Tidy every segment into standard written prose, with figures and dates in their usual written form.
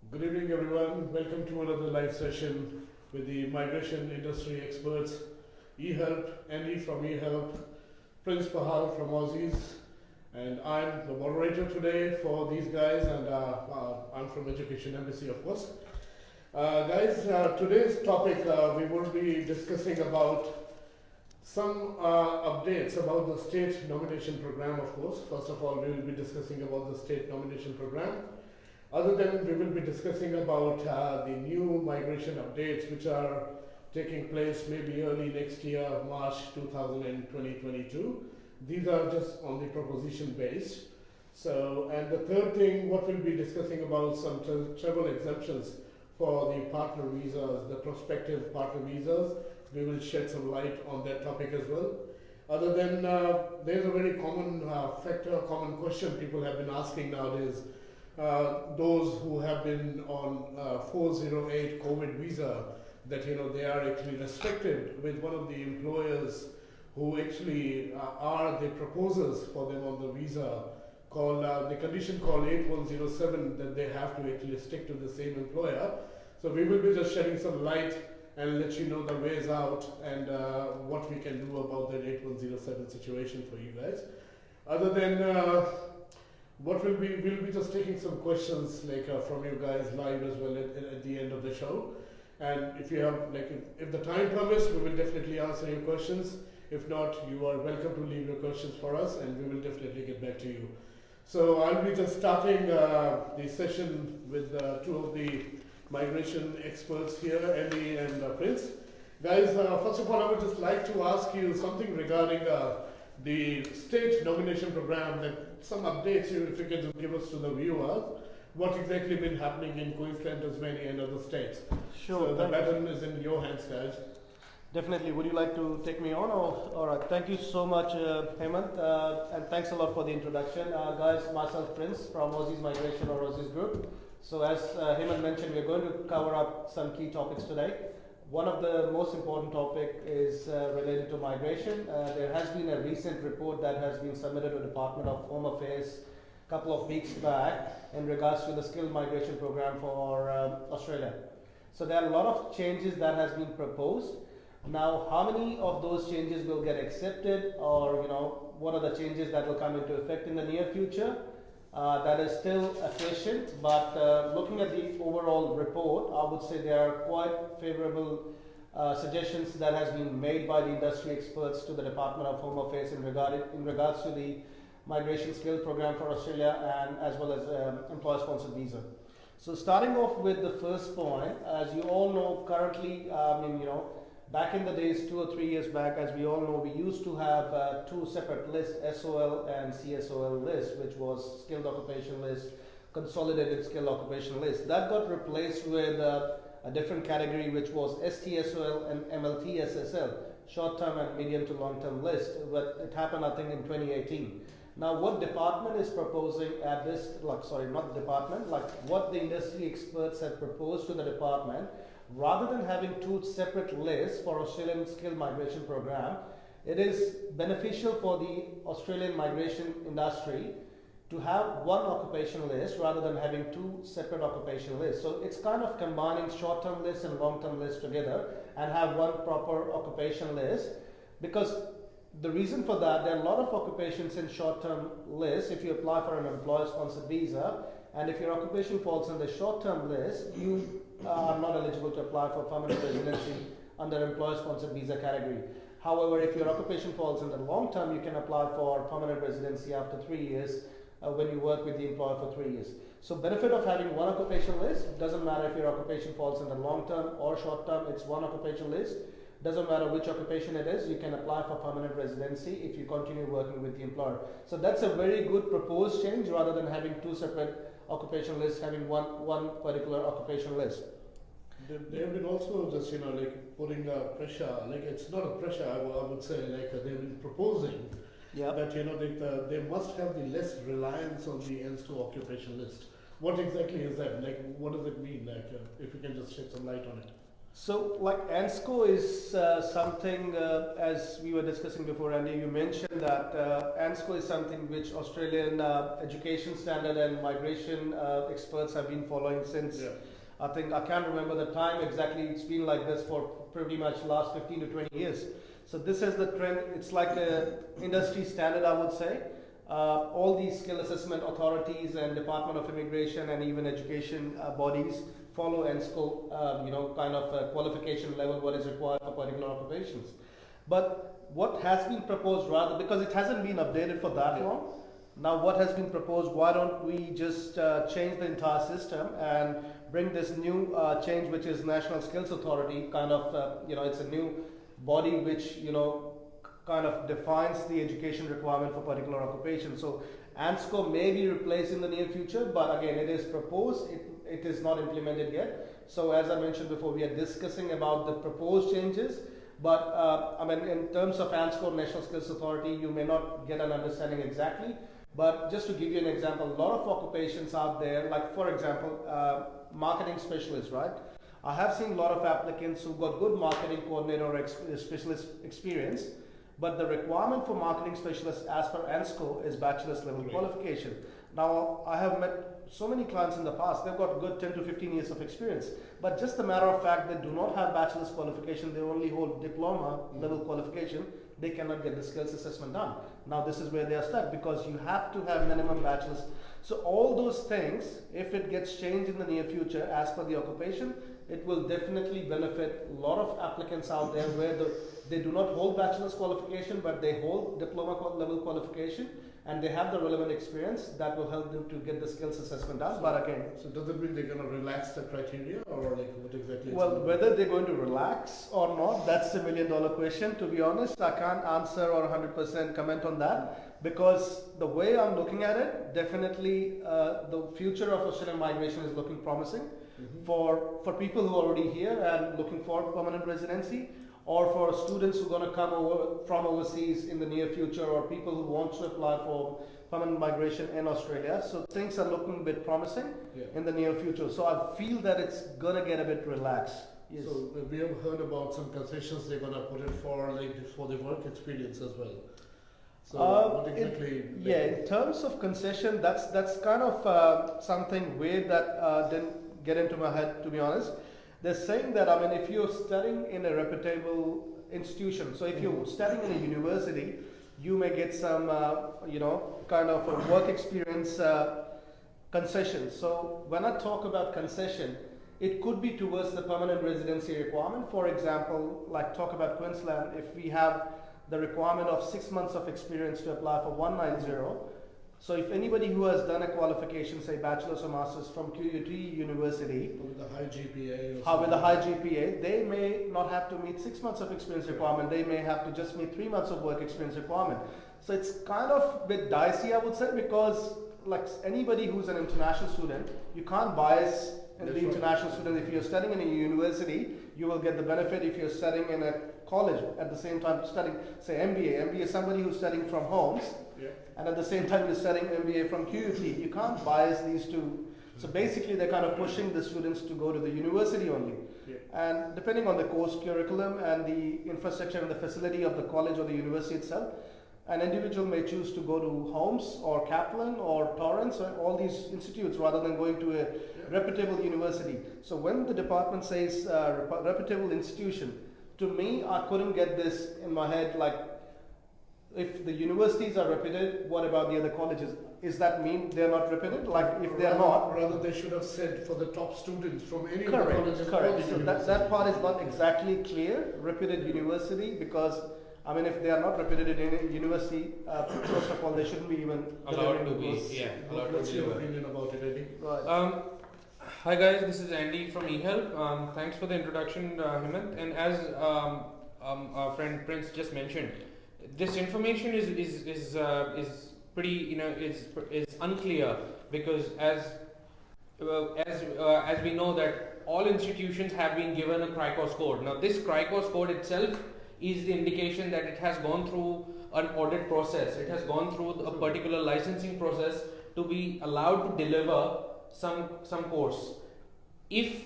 Good evening, everyone. Welcome to another live session with the migration industry experts, eHelp, Andy from eHelp, Prince Pahal from Aussies, and I'm the moderator today for these guys, and I'm from Education Embassy, of course. Guys, today's topic we will be discussing about some updates about the state nomination program, of course. First of all, we will be discussing about the state nomination program. Other than we will be discussing about the new migration updates which are taking place maybe early next year, March 2022. These are just on the proposition based. So, and the third thing, what we'll be discussing about some travel exemptions for the partner visas, the prospective partner visas. We will shed some light on that topic as well. Other than there's a very common common question people have been asking nowadays. Those who have been on 408 COVID visa, that they are actually restricted with one of the employers who actually are the proposers for them on the visa, called the condition called 8107, that they have to actually stick to the same employer. So we will be just shedding some light and let you know the ways out and what we can do about that 8107 situation for you guys. Other than we'll be just taking some questions from you guys live as well at the end of the show. And if you have if the time permits, we will definitely answer your questions. If not, you are welcome to leave your questions for us, and we will definitely get back to you. So I'll be just starting the session with two of the migration experts here, Andy and Prince. Guys, first of all, I would just like to ask you something regarding the state nomination program, that some updates if you can just give us to the viewers, what exactly been happening in Queensland, Tasmania and other states. Sure. So the baton is in your hands, guys. Definitely. Would you like to take me on? All right. Thank you so much, Hemant, and thanks a lot for the introduction. Guys, myself, Prince, from Aussies Migration or Aussies Group. So as Hemant mentioned, we're going to cover up some key topics today. One of the most important topic is related to migration. There has been a recent report that has been submitted to the Department of Home Affairs a couple of weeks back in regards to the skilled migration program for Australia. So there are a lot of changes that has been proposed. Now, how many of those changes will get accepted, or what are the changes that will come into effect in the near future? That is still a question, but looking at the overall report, I would say there are quite favorable suggestions that has been made by the industry experts to the Department of Home Affairs in regards to the migration skill program for Australia, and as well as employer-sponsored visa. So starting off with the first point, as you all know, currently, back in the days, 2 or 3 years back, as we all know, we used to have two separate lists, SOL and CSOL list, which was skilled occupation list, consolidated skilled occupation list. That got replaced with a different category, which was STSOL and MLTSSL, short-term and medium to long-term list. But it happened, I think, in 2018. Now, what department is proposing at this, what the industry experts have proposed to the department, rather than having two separate lists for Australian skilled migration program, it is beneficial for the Australian migration industry to have one occupation list rather than having two separate occupation lists. So it's kind of combining short-term lists and long-term lists together and have one proper occupation list, because the reason for that, there are a lot of occupations in short-term lists. If you apply for an employer-sponsored visa, and if your occupation falls on the short-term list, you are not eligible to apply for permanent residency under employer-sponsored visa category. However, if your occupation falls in the long-term, you can apply for permanent residency after 3 years when you work with the employer for 3 years. So benefit of having one occupation list, doesn't matter if your occupation falls in the long-term or short-term, it's one occupation list. Doesn't matter which occupation it is, you can apply for permanent residency if you continue working with the employer. So that's a very good proposed change, rather than having two separate occupation lists, having one particular occupation list. They have been also just putting pressure, it's not a pressure, I would say, they've been proposing that they must have the less reliance on the ENS2 occupation list. What exactly is that? What does it mean? If you can just shed some light on it. So, like ANSCO is something, as we were discussing before, Andy, you mentioned that ANSCO is something which Australian education standard and migration experts have been following since, I think, I can't remember the time exactly, it's been like this for pretty much last 15 to 20 years. So this is the trend, it's like the industry standard, I would say. All these skill assessment authorities and Department of Immigration and even education bodies follow ANSCO, kind of qualification level, what is required for particular occupations. But what has been proposed rather, because it hasn't been updated for that long, now what has been proposed, why don't we just change the entire system and bring this new change, which is National Skills Authority, kind of, it's a new body which, kind of defines the education requirement for particular occupation. So ANSCO may be replaced in the near future, but again, it is proposed, it is not implemented yet. So as I mentioned before, we are discussing about the proposed changes, but in terms of ANSCO, National Skills Authority, you may not get an understanding exactly, but just to give you an example, a lot of occupations out there, like for example, marketing specialists, right? I have seen a lot of applicants who got good marketing coordinator or specialist experience, but the requirement for marketing specialists as per ANSCO is bachelor's level qualification. Now, I have met so many clients in the past, they've got good 10 to 15 years of experience, but just a matter of fact, they do not have bachelor's qualification, they only hold diploma level qualification, they cannot get the skills assessment done. Now, this is where they are stuck because you have to have minimum bachelor's. So all those things, if it gets changed in the near future as per the occupation, it will definitely benefit a lot of applicants out there where they do not hold bachelor's qualification, but they hold diploma level qualification and they have the relevant experience that will help them to get the skills assessment done. But again, so does it mean they're going to relax the criteria, or like what exactly? Well, whether they're going to relax or not, that's a $1 million question. To be honest, I can't answer or 100% comment on that, because the way I'm looking at it, definitely the future of Australian migration is looking promising for people who are already here and looking for permanent residency, or for students who are going to come over from overseas in the near future, or people who want to apply for permanent migration in Australia. So things are looking a bit promising in the near future. So I feel that it's going to get a bit relaxed. Yes. So we have heard about some concessions they're going to put it for, like for the work experience as well. So what exactly? In terms of concession, that's kind of something weird that didn't get into my head, to be honest. They're saying that, if you're studying in a reputable institution, so if you're studying in a university, you may get some, kind of a work experience concession. So when I talk about concession, it could be towards the permanent residency requirement. For example, like talk about Queensland, if we have the requirement of 6 months of experience to apply for 190, so if anybody who has done a qualification, say bachelor's or master's from QUT University, with a high GPA, with a high GPA, they may not have to meet 6 months of experience requirement. They may have to just meet 3 months of work experience requirement. So it's kind of a bit dicey, I would say, because like anybody who's an international student, you can't bias in the international student. If you're studying in a university, you will get the benefit if you're studying in a college at the same time studying, say MBA. MBA is somebody who's studying from homes. And at the same time, you're studying MBA from QUT. You can't bias these two. So basically, they're kind of pushing the students to go to the university only. And depending on the course curriculum and the infrastructure and the facility of the college or the university itself, an individual may choose to go to Holmes or Kaplan or Torrance or all these institutes rather than going to a reputable university. So when the department says reputable institution, to me, I couldn't get this in my head, like, if the universities are reputed, what about the other colleges? Is that mean they're not reputed? Like if they're not, rather they should have said for the top students from any of the correct, colleges. correct. So that part is not exactly clear. Reputed university, because if they are not reputed in a university, first of all, they shouldn't be even allowed to be. Allowed What's to your be. opinion about it, Eddie? Right. Hi guys, this is Andy from eHelp. Thanks for the introduction, Hemant. And as our friend Prince just mentioned, this information is pretty is unclear, because as we know that all institutions have been given a CRICOS code. Now this CRICOS code itself is the indication that it has gone through an audit process. It has gone through a particular licensing process to be allowed to deliver some course. If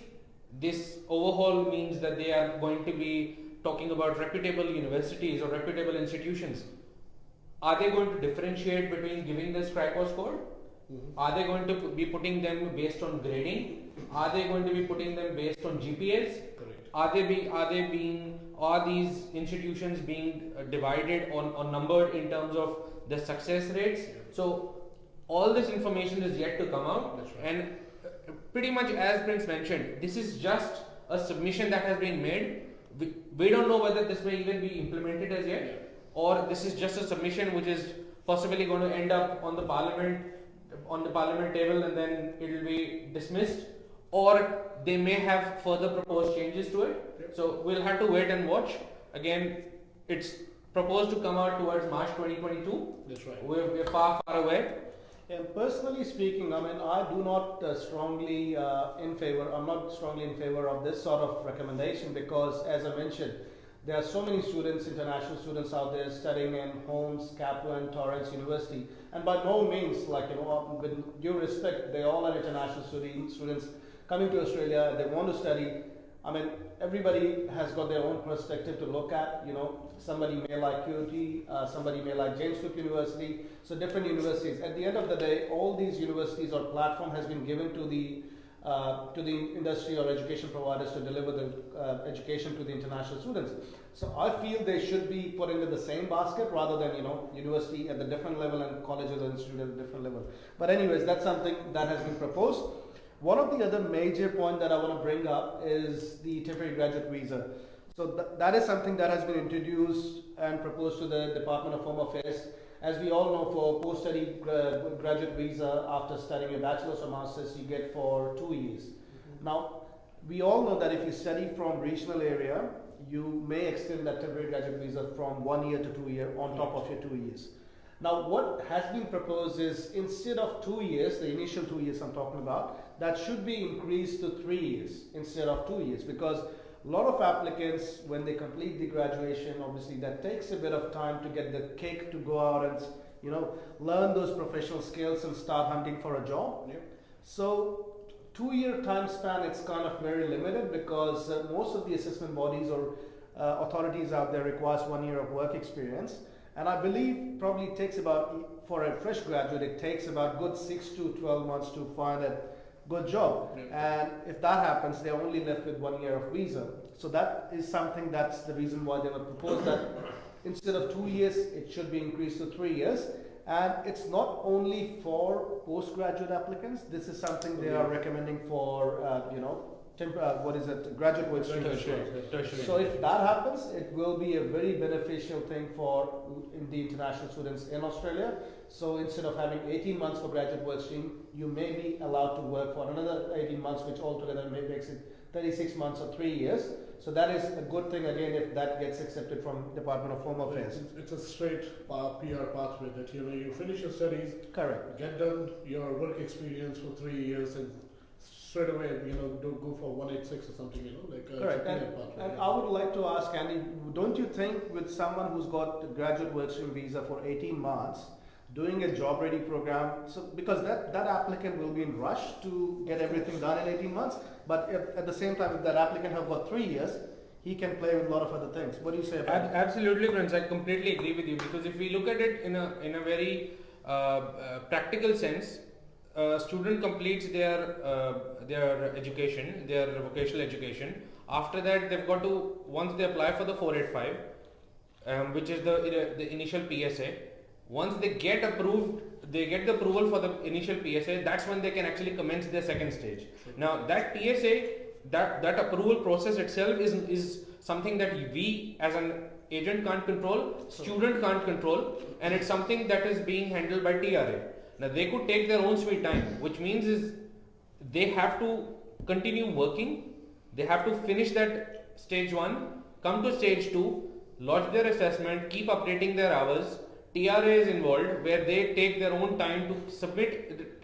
this overhaul means that they are going to be talking about reputable universities or reputable institutions. Are they going to differentiate between giving this Cricos score? Are they going to be putting them based on grading? Are they going to be putting them based on GPAs? Correct. Are these institutions being divided or numbered in terms of the success rates? So all this information is yet to come out. That's right. And pretty much as Prince mentioned, this is just a submission that has been made. We don't know whether this may even be implemented as yet, or this is just a submission which is possibly going to end up on the parliament table and then it will be dismissed, or they may have further proposed changes to it. Yep. So we'll have to wait and watch. Again, it's proposed to come out towards March 2022. That's right. We're far away. And personally speaking, I mean, I do not strongly in favor. I'm not strongly in favor of this sort of recommendation because, as I mentioned, there are so many students, international students out there studying in Holmes, Kaplan, Torrance University, and by no means, like, you know, with due respect, they all are international students coming to Australia. They want to study. I mean, everybody has got their own perspective to look at. You know, somebody may like QUT, somebody may like James Cook University. So different universities. At the end of the day, all these universities or platform has been given to the industry or education providers to deliver the education to the international students. So I feel they should be put into the same basket rather than, you know, university at the different level and colleges and institute at a different level. But anyways, that's something that has been proposed. One of the other major point that I want to bring up is the temporary graduate visa. So that is something that has been introduced and proposed to the Department of Home Affairs. As we all know, for post-study graduate visa, after studying a bachelor's or master's, you get for 2 years. Now, we all know that if you study from regional area, you may extend that temporary graduate visa from 1 year to 2 years on top of your 2 years. Now, what has been proposed is instead of 2 years, the initial 2 years I'm talking about, that should be increased to 3 years instead of 2 years, because a lot of applicants, when they complete the graduation, obviously that takes a bit of time to get the cake to go out and, you know, learn those professional skills and start hunting for a job. Yep. So 2 year time span, it's kind of very limited because most of the assessment bodies or authorities out there requires 1 year of work experience. And I believe probably it takes about, for a fresh graduate, it takes about good 6 to 12 months to find a good job. And if that happens, they're only left with 1 year of visa. So that is something, that's the reason why they were proposed that instead of 2 years, it should be increased to 3 years. And it's not only for postgraduate applicants. This is something they are recommending for, you know, graduate work students. Tertiary. So if that happens, it will be a very beneficial thing for the international students in Australia. So instead of having 18 months for graduate work stream, you may be allowed to work for another 18 months, which altogether makes it 36 months or 3 years. So that is a good thing again if that gets accepted from Department of Home Affairs. It's a straight PR pathway that, you know, you finish your studies, Correct. get done your work experience for 3 years, and straight away, you know, don't go for 186 or something, you know, like Correct. And I would like to ask Andy, don't you think with someone who's got a graduate work stream visa for 18 months, doing a job ready program, so because that applicant will be in rush to get everything done in 18 months, but if, at the same time, if that applicant have got 3 years, he can play with a lot of other things. What do you say about that? Absolutely, Prince. I completely agree with you, because if we look at it in a very practical sense, student completes their education, their vocational education. After that, they've got to, once they apply for the 485, which is the initial PSA. Once they get approved, they get the approval for the initial PSA. That's when they can actually commence their second stage. Now that PSA, that approval process itself is something that we as an agent can't control, student can't control, and it's something that is being handled by TRA. Now they could take their own sweet time, which means is they have to continue working, they have to finish that stage 1, come to stage 2, lodge their assessment, keep updating their hours. TRA is involved where they take their own time to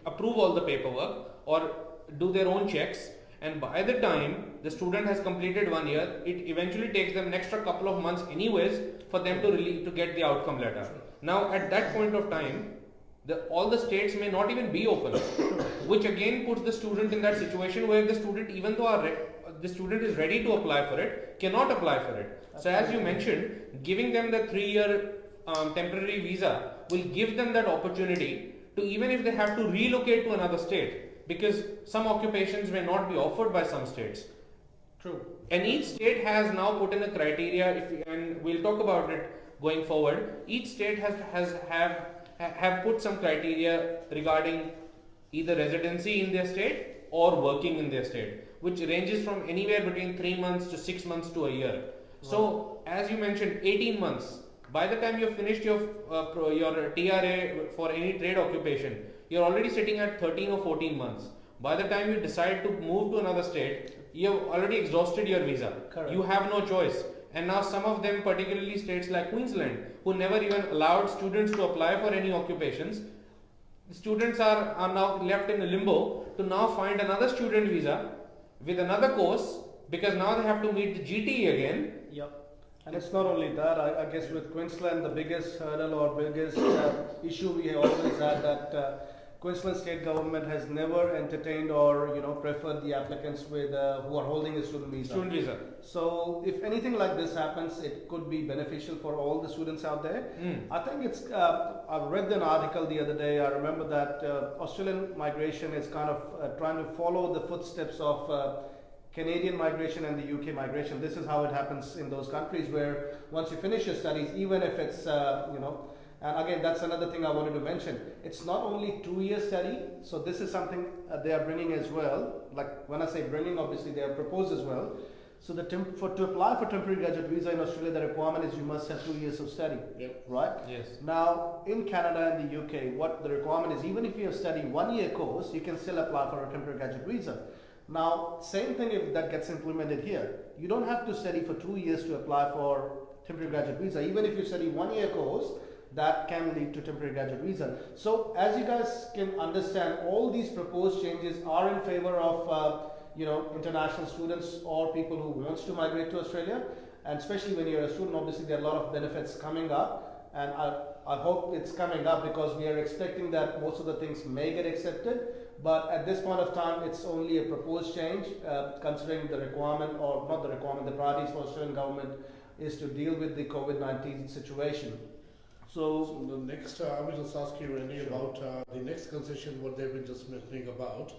approve all the paperwork or do their own checks, and by the time the student has completed 1 year, it eventually takes them an extra couple of months anyways for them to get the outcome letter. Now at that point of time, all the states may not even be open, which again puts the student in that situation where the student, even though the student is ready to apply for it, cannot apply for it. So as you mentioned, giving them the 3-year temporary visa will give them that opportunity to, even if they have to relocate to another state, because some occupations may not be offered by some states. True. And each state has now put in a criteria, and we'll talk about it going forward. Each state have put some criteria regarding either residency in their state or working in their state, which ranges from anywhere between 3 months to 6 months to a year. Wow. So as you mentioned, 18 months. By the time you've finished your TRA for any trade occupation, you're already sitting at 13 or 14 months. By the time you decide to move to another state, you've already exhausted your visa. Correct. You have no choice. And now some of them, particularly states like Queensland, who never even allowed students to apply for any occupations, the students are now left in a limbo to now find another student visa with another course, because now they have to meet the GTE again. Yep. And it's not only that, I guess with Queensland, the biggest hurdle or biggest issue we have always had that Queensland state government has never entertained or preferred the applicants with who are holding a student visa. Student visa. So if anything like this happens, it could be beneficial for all the students out there. I think it's. I read an article the other day. I remember that Australian migration is kind of trying to follow the footsteps of Canadian migration and the UK migration. This is how it happens in those countries, where once you finish your studies, even if it's and again, that's another thing I wanted to mention. It's not only 2-year study, so this is something they are bringing as well. Like when I say bringing, obviously they have proposed as well. So to apply for temporary graduate visa in Australia, the requirement is you must have 2 years of study. Yep. Right? Yes. Now in Canada and the UK, what the requirement is, even if you have studied 1-year course, you can still apply for a temporary graduate visa. Now, same thing if that gets implemented here. You don't have to study for 2 years to apply for temporary graduate visa. Even if you study 1-year course, that can lead to temporary graduate visa. So as you guys can understand, all these proposed changes are in favor of international students or people who wants to migrate to Australia. And especially when you're a student, obviously there are a lot of benefits coming up. And I hope it's coming up, because we are expecting that most of the things may get accepted. But at this point of time, it's only a proposed change, considering the requirement, or not the requirement, the priorities for Australian government is to deal with the COVID-19 situation. So the next, I will just ask you, Randy, about the next concession, what they've been just mentioning about,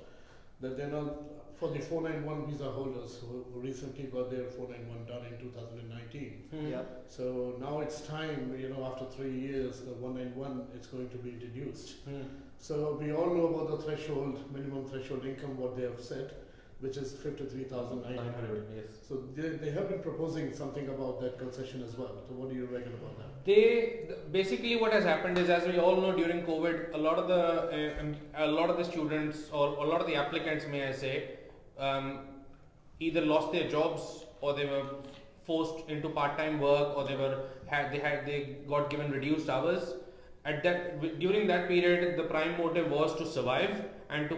that they're not, for the 491 visa holders who recently got their 491 done in 2019. Yeah. So now it's time, after 3 years, the 191 is going to be introduced. So we all know about the threshold, minimum threshold income, what they have said, which is 53,900. Yes. So they have been proposing something about that concession as well. So what do you reckon about that? Basically what has happened is, as we all know, during COVID, a lot of the students, or a lot of the applicants, may I say, either lost their jobs, or they were forced into part-time work, or they got given reduced hours. During that period, the prime motive was to survive and to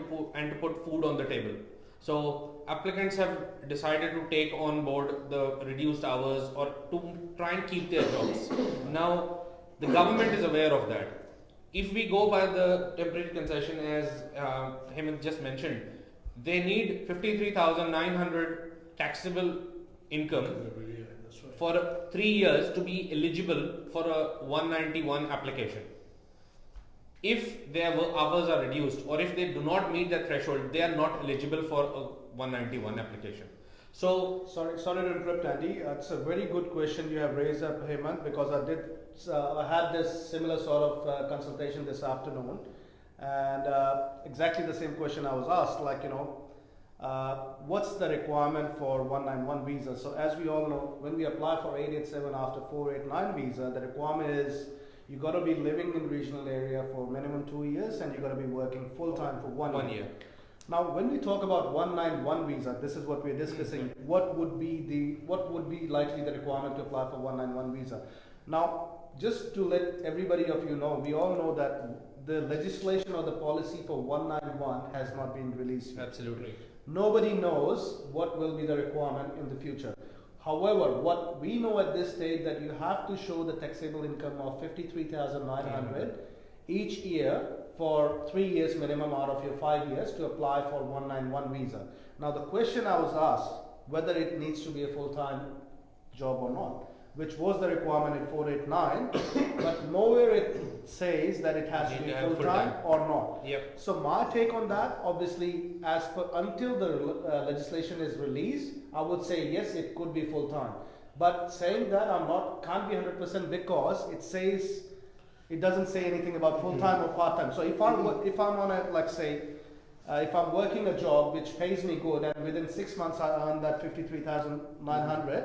put food on the table. So applicants have decided to take on board the reduced hours, or to try and keep their jobs. Now the government is aware of that. If we go by the temporary concession, as Hemant just mentioned, they need 53,900 taxable income for 3 years to be eligible for a 191 application. If their hours are reduced, or if they do not meet that threshold, they are not eligible for a 191 application. So, sorry to interrupt, Andy. It's a very good question you have raised up, Hemant, because I had this similar sort of consultation this afternoon, and exactly the same question I was asked. What's the requirement for 191 visa? So as we all know, when we apply for 887 after 489 visa, the requirement is you got to be living in regional area for minimum 2 years, and you got to be working full time for 1 year. Now, when we talk about 191 visa, this is what we're discussing. What would be likely the requirement to apply for 191 visa? Now, just to let everybody of you know, we all know that the legislation or the policy for 191 has not been released yet. Absolutely. Nobody knows what will be the requirement in the future. However, what we know at this stage, that you have to show the taxable income of 53,900 each year for 3 years minimum out of your 5 years to apply for 191 visa. Now the question I was asked whether it needs to be a full-time job or not, which was the requirement in 489, but nowhere it says that it has to be full-time or not. Yep. So my take on that, obviously, as per until the legislation is released, I would say yes, it could be full-time. But saying that, can't be 100% because it doesn't say anything about full-time or part-time. So if I'm on a, like say, if I'm working a job which pays me good and within 6 months I earn that 53,900,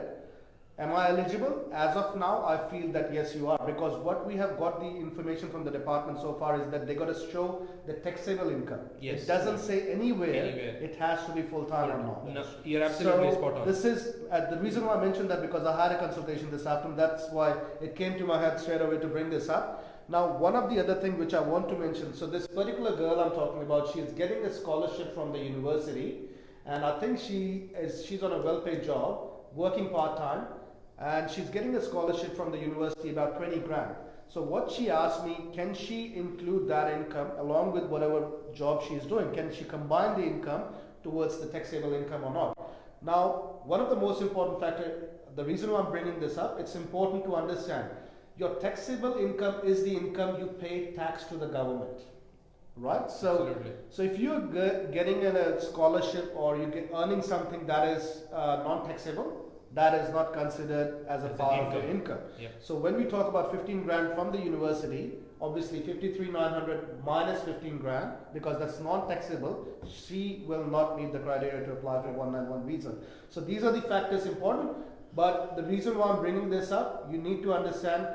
am I eligible? As of now, I feel that yes, you are, because what we have got the information from the department so far is that they got to show the taxable income. Yes. It doesn't say anywhere it has to be full-time or not. No, you're absolutely spot on. This is the reason why I mentioned that, because I had a consultation this afternoon. That's why it came to my head straight away to bring this up. Now, one of the other things which I want to mention, so this particular girl I'm talking about, she's getting a scholarship from the university, and I think she's on a well-paid job, working part-time, and she's getting a scholarship from the university, about 20 grand. So what she asked me, can she include that income along with whatever job she's doing? Can she combine the income towards the taxable income or not? Now, one of the most important factors, the reason why I'm bringing this up, it's important to understand your taxable income is the income you pay tax to the government, right? So if you're getting a scholarship or you're earning something that is non-taxable, that is not considered as a part of your income. Yep. So when we talk about 15 grand from the university, obviously 53,900 minus 15 grand, because that's non-taxable, she will not meet the criteria to apply for 191 visa. So these are the factors important. But the reason why I'm bringing this up, you need to understand,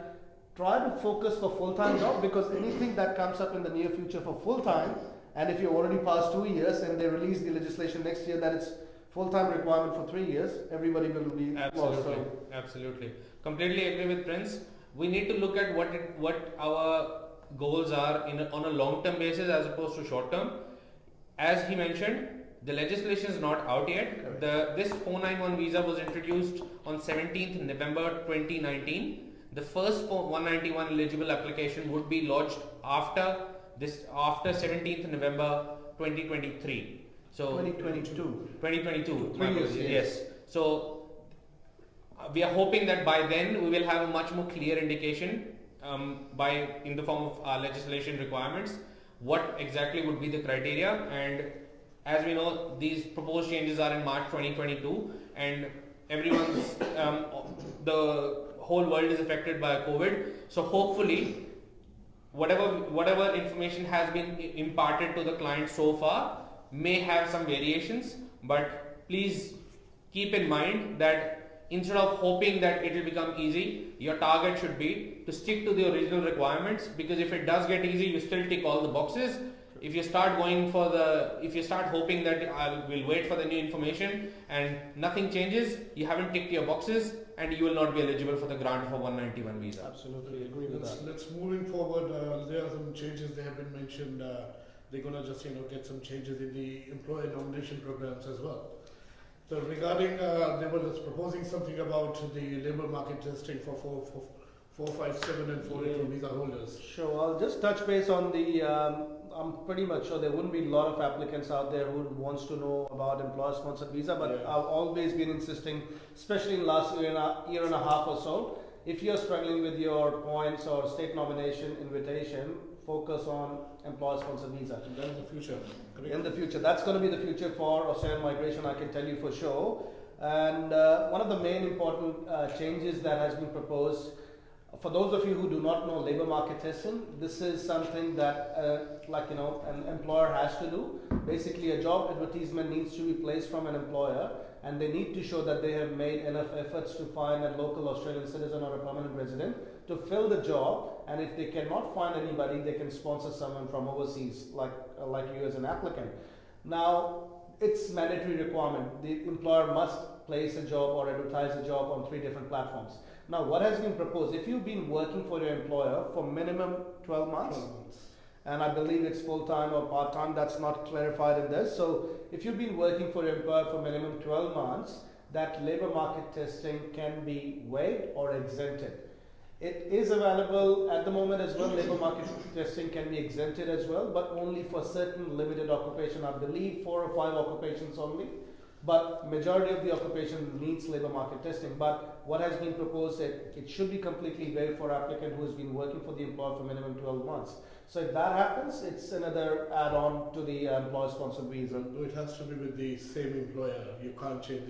try to focus for full-time job, because anything that comes up in the near future for full-time, and if you already passed 2 years and they release the legislation next year that it's full-time requirement for 3 years, everybody will be absolutely lost. Absolutely, completely agree with Prince. We need to look at what our goals are on a long-term basis as opposed to short-term. As he mentioned, the legislation is not out yet. This 491 visa was introduced on 17th November 2019. The first 191 eligible application would be lodged after 17th November 2023. So 2022. 3 years. Yes. So we are hoping that by then we will have a much more clear indication in the form of legislation requirements what exactly would be the criteria. And as we know, these proposed changes are in March 2022, and everyone's the whole world is affected by COVID. So hopefully, whatever information has been imparted to the client so far may have some variations, but please keep in mind that instead of hoping that it will become easy, your target should be to stick to the original requirements, because if it does get easy, you still tick all the boxes. If you start hoping that we'll wait for the new information and nothing changes, you haven't ticked your boxes and you will not be eligible for the grant for 191 visa. Absolutely agree with that. Let's moving forward. There are some changes that have been mentioned. They're gonna just get some changes in the employee nomination programs as well. So regarding, they were just proposing something about the labor market testing for 457 and 482 visa holders. Sure, I'll just touch base on the. I'm pretty much sure there wouldn't be a lot of applicants out there who wants to know about employer-sponsored visa, but I've always been insisting, especially in last year and a half or so, if you're struggling with your points or state nomination invitation, focus on employer-sponsored visa. And that's the future. Correct? In the future, that's going to be the future for Australian migration, I can tell you for sure. And one of the main important changes that has been proposed, for those of you who do not know labor market testing, this is something that an employer has to do. Basically, a job advertisement needs to be placed from an employer, and they need to show that they have made enough efforts to find a local Australian citizen or a permanent resident to fill the job. And if they cannot find anybody, they can sponsor someone from overseas, like you as an applicant. Now, it's mandatory requirement. The employer must place a job or advertise a job on 3 different platforms. Now, what has been proposed, if you've been working for your employer for minimum 12 months, and I believe it's full-time or part-time, that's not clarified in this. So if you've been working for your employer for minimum 12 months, that labor market testing can be waived or exempted. It is available at the moment as well. Labor market testing can be exempted as well, but only for certain limited occupation. I believe 4 or 5 occupations only. But majority of the occupation needs labor market testing. But what has been proposed that it should be completely waived for applicant who has been working for the employer for minimum 12 months. So if that happens, it's another add-on to the employer-sponsored visa. No, it has to be with the same employer. You can't change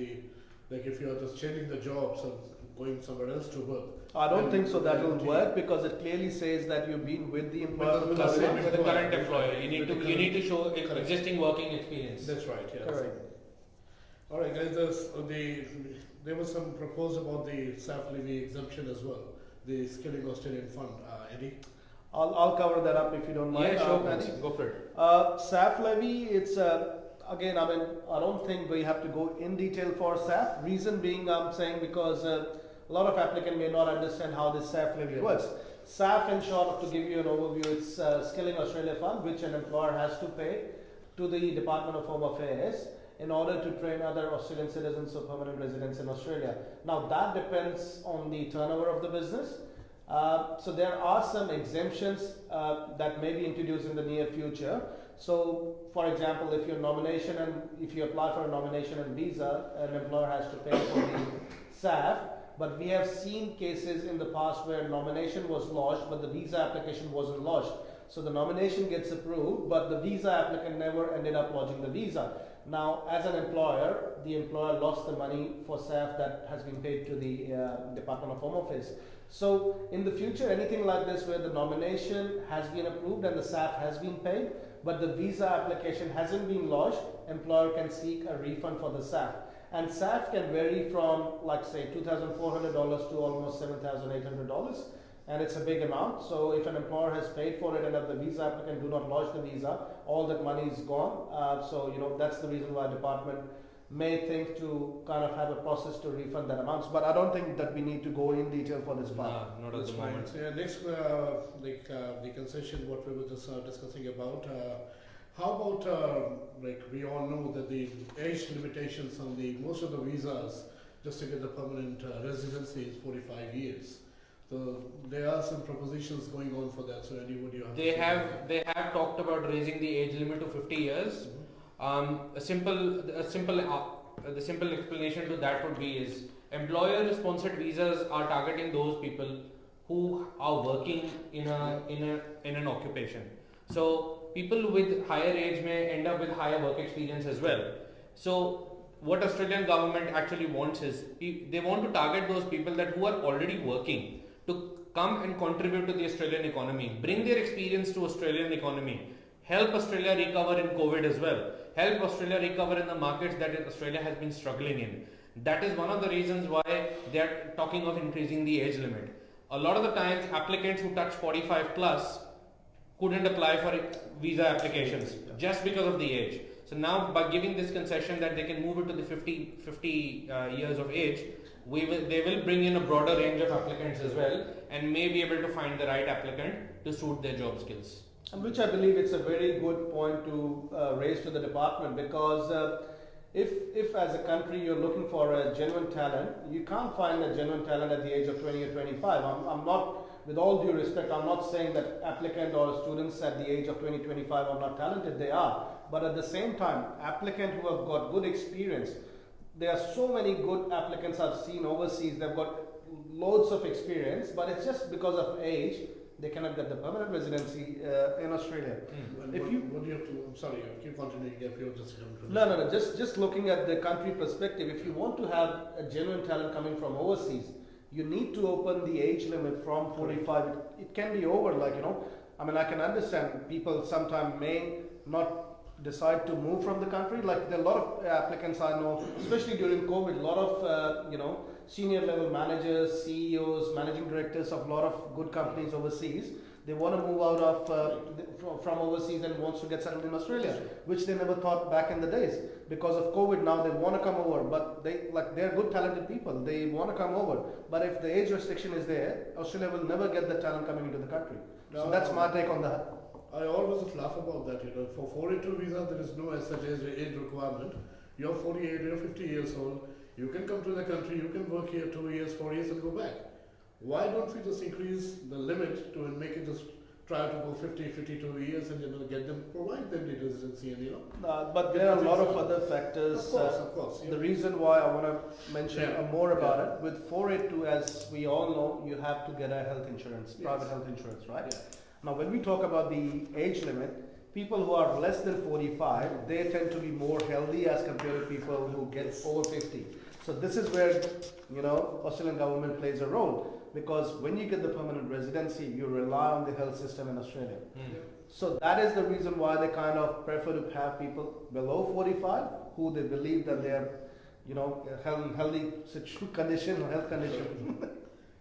like if you're just changing the jobs and going somewhere else to work. I don't think so that will work because it clearly says that you've been with the employer for With 12 the same months. With the current employer, you With need to show correct. existing working experience. That's right, yes. Correct. All right, guys, there was some proposed about the SAF levy exemption as well, the Skilling Australian Fund. Eddie? I'll cover that up if you don't mind. Yeah, sure, Andy. go for it. SAF levy, it's again, I mean, I don't think we have to go in detail for SAF. Reason being, I'm saying because a lot of applicants may not understand how this SAF levy works. SAF, in short, to give you an overview, it's Skilling Australia Fund, which an employer has to pay to the Department of Home Affairs in order to train other Australian citizens or permanent residents in Australia. Now, that depends on the turnover of the business. So there are some exemptions that may be introduced in the near future. So, for example, if if you apply for a nomination and visa, an employer has to pay for the SAF. But we have seen cases in the past where nomination was lodged, but the visa application wasn't lodged. So the nomination gets approved, but the visa applicant never ended up lodging the visa. Now, as an employer, the employer lost the money for SAF that has been paid to the Department of Home Affairs. So, in the future, anything like this where the nomination has been approved and the SAF has been paid, but the visa application hasn't been lodged, employer can seek a refund for the SAF. And SAF can vary from, like say, $2,400 to almost $7,800. And it's a big amount. So if an employer has paid for it and if the visa applicant do not lodge the visa, all that money is gone. So that's the reason why department may think to kind of have a process to refund that amounts. But I don't think that we need to go in detail for this part. No, not at the moment. Yeah, next, the concession, what we were just discussing about. How about we all know that the age limitations on most of the visas just to get the permanent residency is 45 years. So there are some propositions going on for that. So Andy, what do you have? They have talked about raising the age limit to 50 years. The simple explanation to that would be is employer-sponsored visas are targeting those people who are working in an occupation. So people with higher age may end up with higher work experience as well. So what Australian government actually wants is they want to target those people who are already working to come and contribute to the Australian economy, bring their experience to Australian economy, help Australia recover in COVID as well, help Australia recover in the markets that Australia has been struggling in. That is one of the reasons why they are talking of increasing the age limit. A lot of the times applicants who touch 45 plus couldn't apply for visa applications just because of the age. So now by giving this concession that they can move it to the 50 years of age, they will bring in a broader range of applicants as well and may be able to find the right applicant to suit their job skills. And which I believe it's a very good point to raise to the department, because if as a country you're looking for a genuine talent, you can't find a genuine talent at the age of 20 or 25. I'm not, with all due respect, I'm not saying that applicant or students at the age of 20, 25 are not talented, they are. But at the same time, applicants who have got good experience, there are so many good applicants I've seen overseas, they've got loads of experience, but it's just because of age, they cannot get the permanent residency in Australia. What do you have to, I'm sorry, keep continuing if you're just No, just looking at the country perspective, if you want to have a genuine talent coming from overseas, you need to open the age limit from 45. It can be over, I mean, I can understand people sometimes may not decide to move from the country. Like there are a lot of applicants I know, especially during COVID, a lot of senior level managers, CEOs, managing directors of a lot of good companies overseas. They want to move out of from overseas and wants to get settled in Australia, which they never thought back in the days. Because of COVID now they want to come over, but they're good talented people. They want to come over, but if the age restriction is there, Australia will never get the talent coming into the country. So that's my take on that. I always laugh about that, for 482 visa there is no such age requirement. You're 48, you're 50 years old, you can come to the country, you can work here 2 years, 4 years and go back. Why don't we just increase the limit to make it just try to go 50, 52 years and get them, provide them the residency and but there are a lot of other factors. Of course. The reason why I want to mention more about it, with 482, as we all know, you have to get a health insurance, private health insurance, right? Yeah. Now, when we talk about the age limit, people who are less than 45, they tend to be more healthy as compared to people who get over 50. So this is where, Australian government plays a role, because when you get the permanent residency, you rely on the health system in Australia. So that is the reason why they kind of prefer to have people below 45 who they believe that they are, healthy condition or health condition.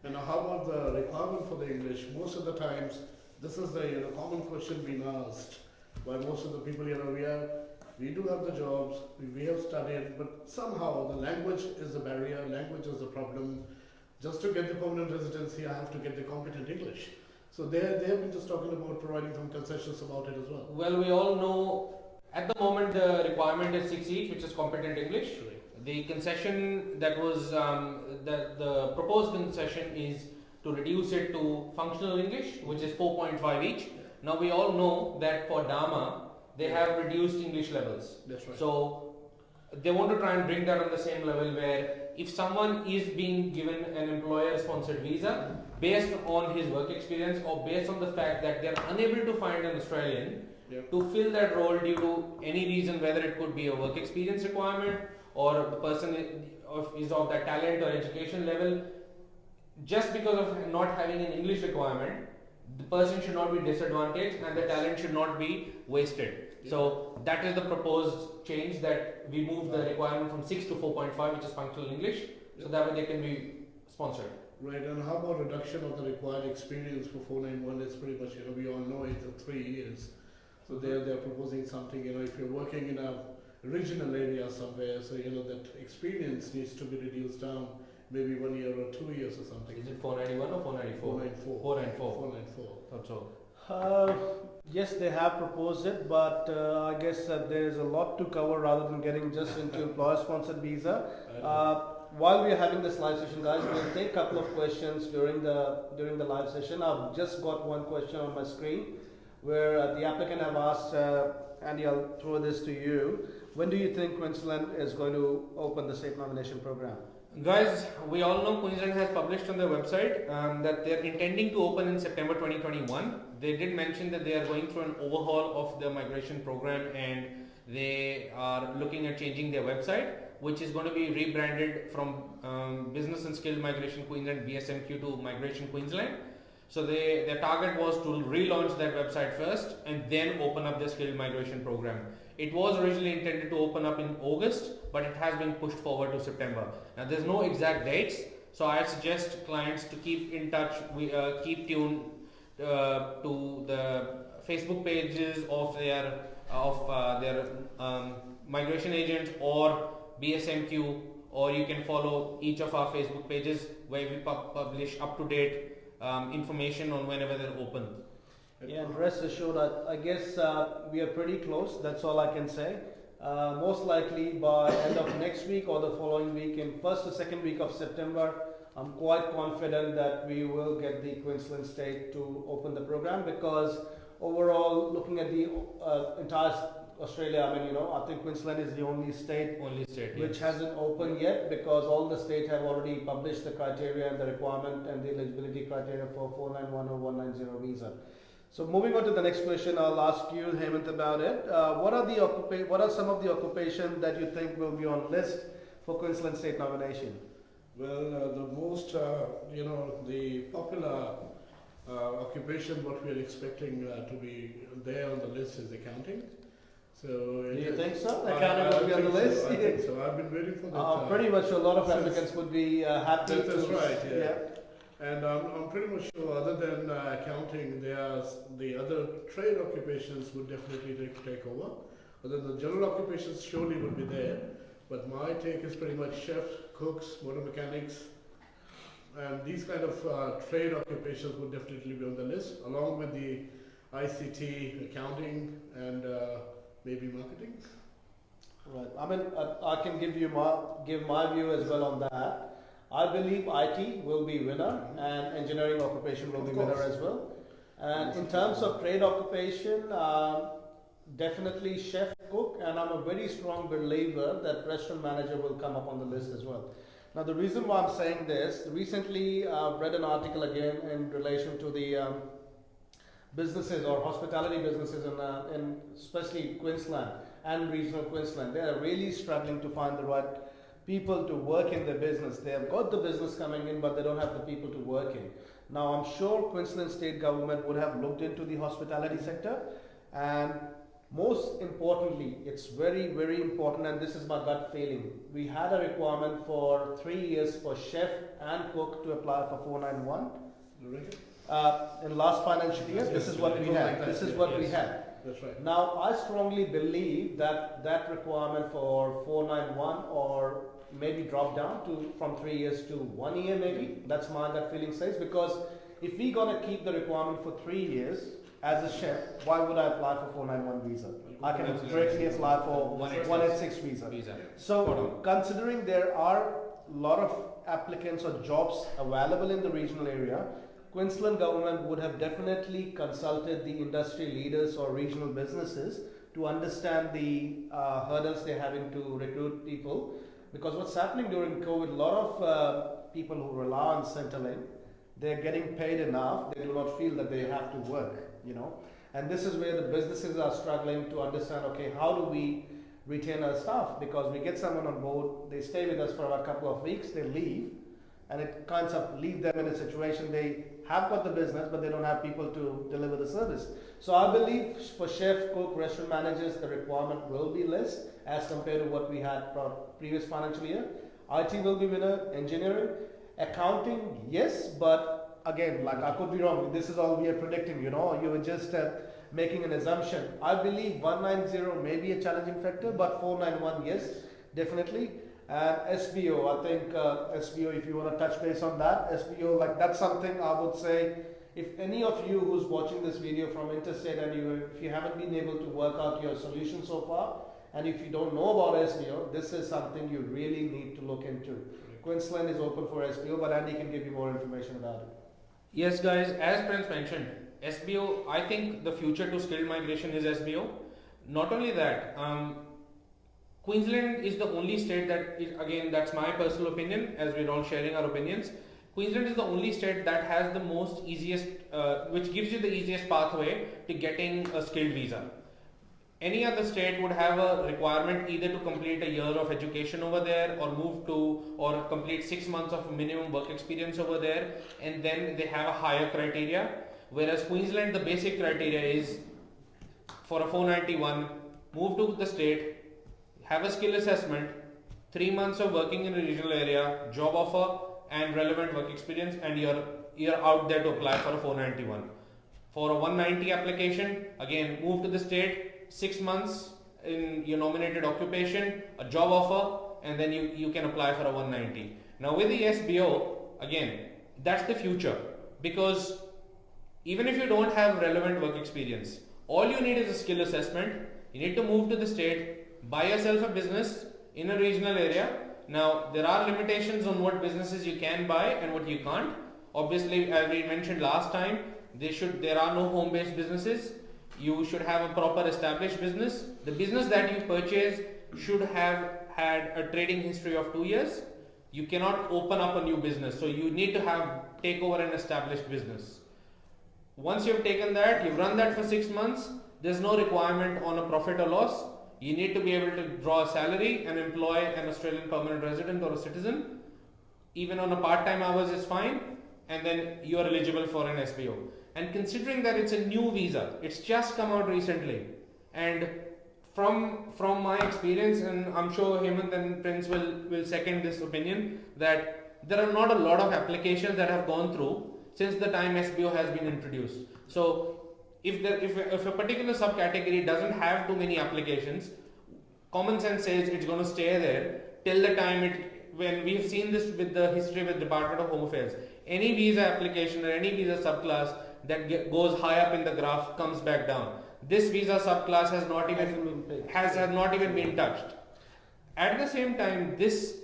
And how about the requirement for the English? Most of the times, this is the common question being asked by most of the people. We do have the jobs, we have studied, but somehow the language is the barrier, language is the problem. Just to get the permanent residency, I have to get the competent English. So they have been just talking about providing some concessions about it as well. Well, we all know at the moment the requirement is 6 each, which is competent English. Right. The concession that was the proposed concession is to reduce it to functional English, which is 4.5 each. Now we all know that for Dharma they have reduced English levels. That's right. So they want to try and bring that on the same level where if someone is being given an employer-sponsored visa based on his work experience or based on the fact that they are unable to find an Australian to fill that role due to any reason, whether it could be a work experience requirement or the person is of that talent or education level, just because of not having an English requirement, the person should not be disadvantaged and the talent should not be wasted. So that is the proposed change, that we move the requirement from 6 to 4.5, which is functional English, so that way they can be sponsored. Right, and how about reduction of the required experience for 491? It's pretty much, we all know it's 3 years. So they're proposing something, if you're working in a regional area somewhere, so that experience needs to be reduced down, maybe 1 year or 2 years or something. Is it 491 or 494? 494. 494. That's all. Yes, they have proposed it, but I guess there is a lot to cover rather than getting just into employer-sponsored visa. While we are having this live session, guys, we'll take a couple of questions during the live session. I've just got one question on my screen where the applicant have asked, Andy, I'll throw this to you. When do you think Queensland is going to open the state nomination program? Guys, we all know Queensland has published on their website that they are intending to open in September 2021. They did mention that they are going through an overhaul of the migration program and they are looking at changing their website, which is going to be rebranded from Business and Skilled Migration Queensland BSMQ to Migration Queensland. So their target was to relaunch that website first and then open up the skilled migration program. It was originally intended to open up in August, but it has been pushed forward to September. Now there's no exact dates, so I suggest clients to keep in touch, keep tuned to the Facebook pages of their migration agent or BSMQ, or you can follow each of our Facebook pages where we publish up-to-date information on whenever they're open. Yeah, and rest assured, I guess we are pretty close, that's all I can say. Most likely by end of next week or the following week, in first or second week of September, I'm quite confident that we will get the Queensland state to open the program, because overall, looking at the entire Australia, I think Queensland is the only state which hasn't opened yet, because all the states have already published the criteria and the requirement and the eligibility criteria for 491 or 190 visa. So moving on to the next question, I'll ask you, Hemant, about it. What are some of the occupations that you think will be on list for Queensland state nomination? Well, the most, the popular occupation what we are expecting to be there on the list is accounting. So do you think so? Accounting will be on the list? I think so. I've been waiting for that. Pretty much a lot of applicants would be happy. That's right, yeah. And I'm pretty much sure, other than accounting, the other trade occupations would definitely take over. Other than the general occupations surely would be there. But my take is pretty much chefs, cooks, motor mechanics, and these kind of trade occupations would definitely be on the list, along with the ICT, accounting, and maybe marketing. Right. I can give my view as well on that. I believe IT will be winner and engineering occupation will be winner as well. And in terms of trade occupation, definitely chef, cook, and I'm a very strong believer that restaurant manager will come up on the list as well. Now, the reason why I'm saying this, recently I've read an article again in relation to the businesses or hospitality businesses in especially Queensland and regional Queensland. They are really struggling to find the right people to work in their business. They have got the business coming in, but they don't have the people to work in. Now, I'm sure Queensland state government would have looked into the hospitality sector, and most importantly, it's very, very important, and this is my gut feeling. We had a requirement for 3 years for chef and cook to apply for 491. In last financial year, this is what we had. This is what we had. That's right. Now, I strongly believe that that requirement for 491 or maybe drop down to from 3 years to 1 year maybe. That's my gut feeling says, because if we're gonna keep the requirement for 3 years as a chef, why would I apply for 491 visa? I can directly apply for 186 visa. So considering there are a lot of applicants or jobs available in the regional area, Queensland government would have definitely consulted the industry leaders or regional businesses to understand the hurdles they're having to recruit people. Because what's happening during COVID, a lot of people who rely on Centrelink, they're getting paid enough, they do not feel that they have to work, you know. And this is where the businesses are struggling to understand, okay, how do we retain our staff? Because we get someone on board, they stay with us for a couple of weeks, they leave, and it kind of leave them in a situation they have got the business, but they don't have people to deliver the service. So I believe for chef, cook, restaurant managers, the requirement will be less as compared to what we had for previous financial year. IT will be winner, engineering, accounting, yes, but again, like I could be wrong. This is all we are predicting, you know, you were just making an assumption. I believe 190 may be a challenging factor, but 491, yes, definitely. And SBO, I think SBO, if you want to touch base on that, SBO, like that's something I would say, if any of you who's watching this video from interstate and if you haven't been able to work out your solution so far, and if you don't know about SBO, this is something you really need to look into. Queensland is open for SBO, but Andy can give you more information about it. Yes, guys, as Prince mentioned, SBO, I think the future to skilled migration is SBO. Not only that, Queensland is the only state that is, again, that's my personal opinion, as we're all sharing our opinions. Queensland is the only state that has the most easiest, which gives you the easiest pathway to getting a skilled visa. Any other state would have a requirement either to complete a year of education over there or move to or complete 6 months of minimum work experience over there, and then they have a higher criteria. Whereas Queensland, the basic criteria is for a 491, move to the state, have a skill assessment, 3 months of working in a regional area, job offer and relevant work experience, and you're out there to apply for a 491. For a 190 application, again, move to the state, 6 months in your nominated occupation, a job offer, and then you can apply for a 190. Now with the SBO, again, that's the future, because even if you don't have relevant work experience, all you need is a skill assessment. You need to move to the state, buy yourself a business in a regional area. Now there are limitations on what businesses you can buy and what you can't. Obviously, as we mentioned last time, there are no home-based businesses. You should have a proper established business. The business that you purchase should have had a trading history of 2 years. You cannot open up a new business, so you need to take over an established business. Once you've taken that, you've run that for 6 months, there's no requirement on a profit or loss. You need to be able to draw a salary and employ an Australian permanent resident or a citizen. Even on a part-time hours is fine, and then you are eligible for an SBO. And considering that it's a new visa, it's just come out recently, and from my experience, and I'm sure Hemant and Prince will second this opinion, that there are not a lot of applications that have gone through since the time SBO has been introduced. So if a particular subcategory doesn't have too many applications, common sense says it's going to stay there till the time when we've seen this with the history with Department of Home Affairs. Any visa application or any visa subclass that goes high up in the graph comes back down. This visa subclass has not even been touched. At the same time, this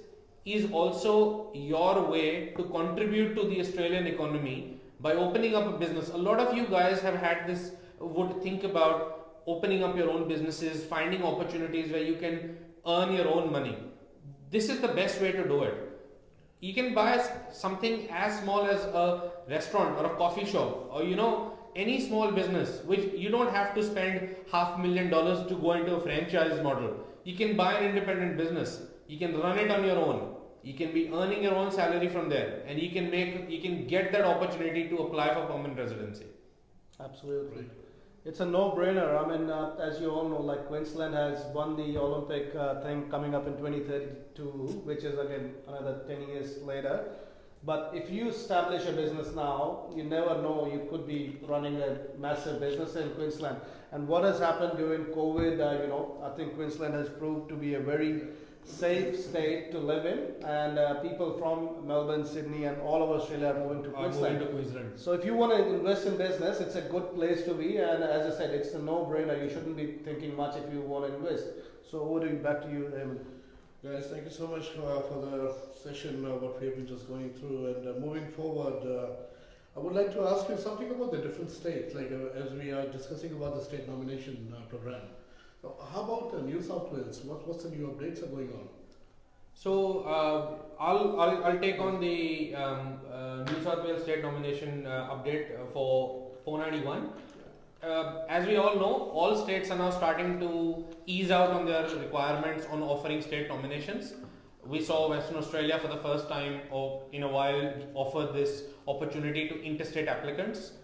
is also your way to contribute to the Australian economy by opening up a business. A lot of you guys have had this, would think about opening up your own businesses, finding opportunities where you can earn your own money. This is the best way to do it. You can buy something as small as a restaurant or a coffee shop, or any small business, which you don't have to spend $500,000 to go into a franchise model. You can buy an independent business. You can run it on your own. You can be earning your own salary from there, and you can get that opportunity to apply for permanent residency. Absolutely. It's a no-brainer. I mean, as you all know, like Queensland has won the Olympic thing coming up in 2032, which is again another 10 years later. But if you establish a business now, you never know, you could be running a massive business in Queensland. And what has happened during COVID, I think Queensland has proved to be a very safe state to live in, and people from Melbourne, Sydney and all over Australia are moving to Queensland. So if you want to invest in business, it's a good place to be, and as I said, it's a no-brainer. You shouldn't be thinking much if you want to invest. So back to you, Eamon. Guys, thank you so much for the session, what we have been just going through, and moving forward, I would like to ask you something about the different states, like as we are discussing about the state nomination program. How about New South Wales? What's the new updates are going on? So I'll take on the New South Wales state nomination update for 491. As we all know, all states are now starting to ease out on their requirements on offering state nominations. We saw Western Australia for the first time in a while offer this opportunity to interstate applicants.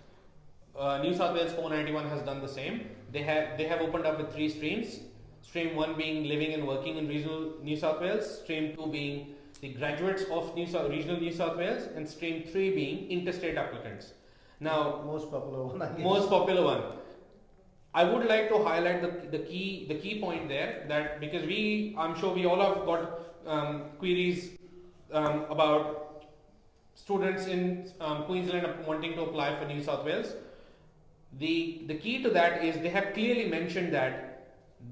New South Wales 491 has done the same. They have opened up with 3 streams. Stream 1 being living and working in regional New South Wales. Stream 2 being the graduates of regional New South Wales, and Stream 3 being interstate applicants. Now, most popular one. Most popular one. I would like to highlight the key point there, that because I'm sure we all have got queries about students in Queensland wanting to apply for New South Wales. The key to that is they have clearly mentioned that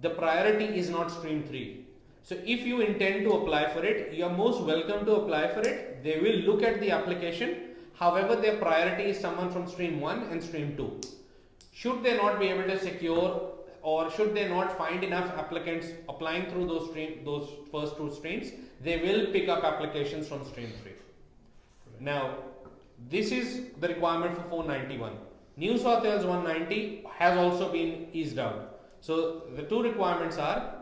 the priority is not Stream 3. So if you intend to apply for it, you are most welcome to apply for it. They will look at the application. However, their priority is someone from Stream 1 and Stream 2. Should they not be able to secure, or should they not find enough applicants applying through those first 2 streams, they will pick up applications from Stream 3. Now, this is the requirement for 491. New South Wales 190 has also been eased out. So the 2 requirements are,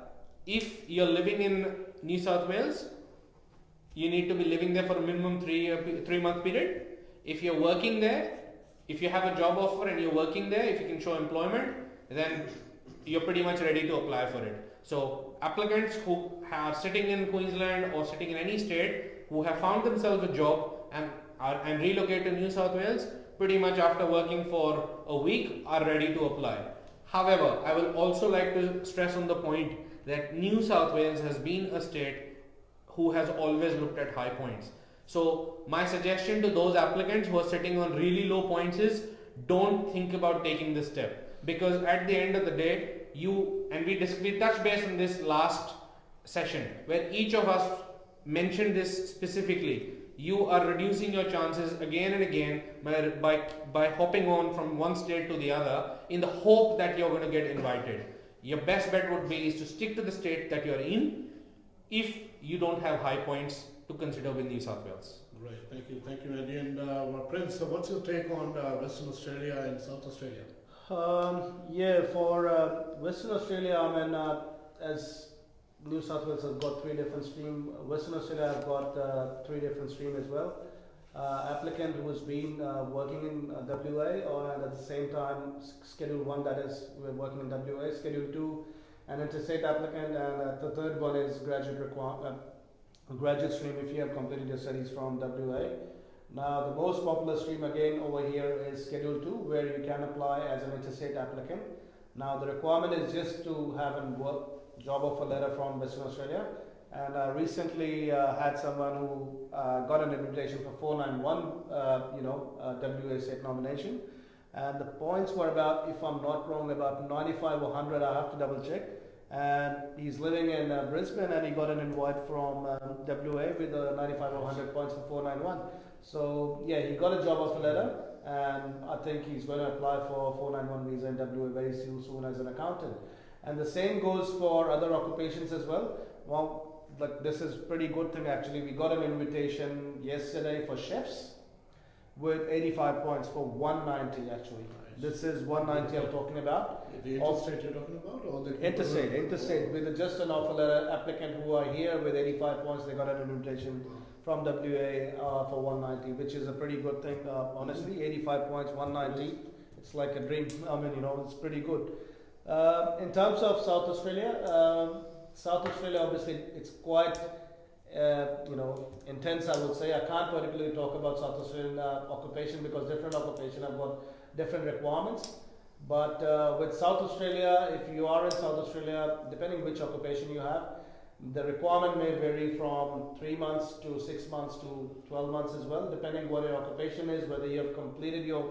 if you're living in New South Wales, you need to be living there for a minimum 3-month period. If you're working there, if you have a job offer and you're working there, if you can show employment, then you're pretty much ready to apply for it. So applicants who are sitting in Queensland or sitting in any state who have found themselves a job and relocate to New South Wales, pretty much after working for a week are ready to apply. However, I will also like to stress on the point that New South Wales has been a state who has always looked at high points. So my suggestion to those applicants who are sitting on really low points is, don't think about taking this step, because at the end of the day, we touched base on this last session where each of us mentioned this specifically. You are reducing your chances again and again by hopping on from one state to the other in the hope that you're going to get invited. Your best bet would be to stick to the state that you're in if you don't have high points to consider with New South Wales. Right, thank you, Andy. And Prince, what's your take on Western Australia and South Australia? For Western Australia, I mean, as New South Wales has got 3 different streams. Western Australia have got 3 different streams as well. Applicant who has been working in WA, and at the same time Schedule 1, that is working in WA. Schedule 2, an interstate applicant, and the third one is graduate stream if you have completed your studies from WA. Now the most popular stream again over here is Schedule 2, where you can apply as an interstate applicant. Now the requirement is just to have a job offer letter from Western Australia, and I recently had someone who got an invitation for 491 WA state nomination, and the points were about, if I'm not wrong, about 95 or 100, I have to double check, and he's living in Brisbane, and he got an invite from WA with 95 or 100 points for 491. So yeah, he got a job offer letter, and I think he's going to apply for 491 visa in WA very soon as an accountant. And the same goes for other occupations as well. Well, like this is pretty good thing actually. We got an invitation yesterday for chefs with 85 points for 190 actually. This is 190 I'm talking about. The interstate you're talking about, or the interstate with just an offer letter applicant who are here with 85 points. They got an invitation from WA for 190, which is a pretty good thing. Honestly, 85 points, 190. It's like a dream. I mean, you know, it's pretty good. In terms of South Australia, obviously it's quite intense, I would say. I can't particularly talk about South Australian occupation because different occupation have got different requirements. But with South Australia, if you are in South Australia, depending which occupation you have, the requirement may vary from 3 months to 6 months to 12 months as well, depending what your occupation is, whether you have completed your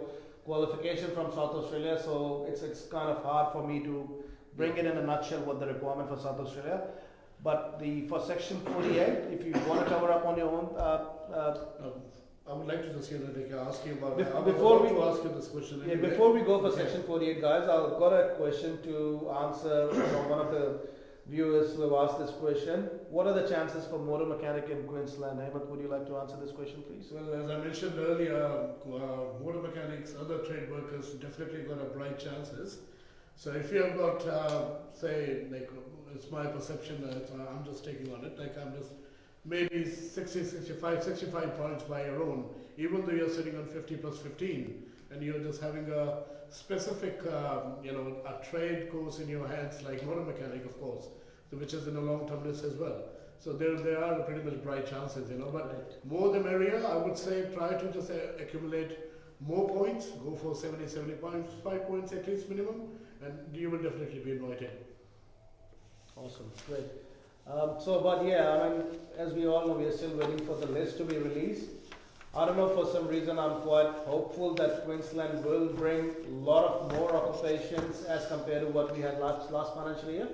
qualification from South Australia. So it's kind of hard for me to bring it in a nutshell what the requirement for South Australia. But for Section 48, if you want to cover up on your own, I would like to just ask you about. Before we ask you this question. Yeah, before we go for Section 48, guys, I've got a question to answer from one of the viewers who have asked this question. What are the chances for motor mechanic in Queensland? Hemant, would you like to answer this question, please? Well, as I mentioned earlier, motor mechanics, other trade workers definitely got a bright chances. So if you have got, say, like it's my perception that I'm just taking on it, like I'm just maybe 65 points by your own, even though you're sitting on 50 plus 15, and you're just having a specific, a trade course in your hands, like motor mechanic, of course, so which is in a long-term list as well. So there are pretty much bright chances, but more the merrier. I would say try to just accumulate more points, go for 75 points at least minimum, and you will definitely be invited. Awesome, great. But yeah, I mean, as we all know, we are still waiting for the list to be released. I don't know, for some reason I'm quite hopeful that Queensland will bring a lot of more occupations as compared to what we had last financial year,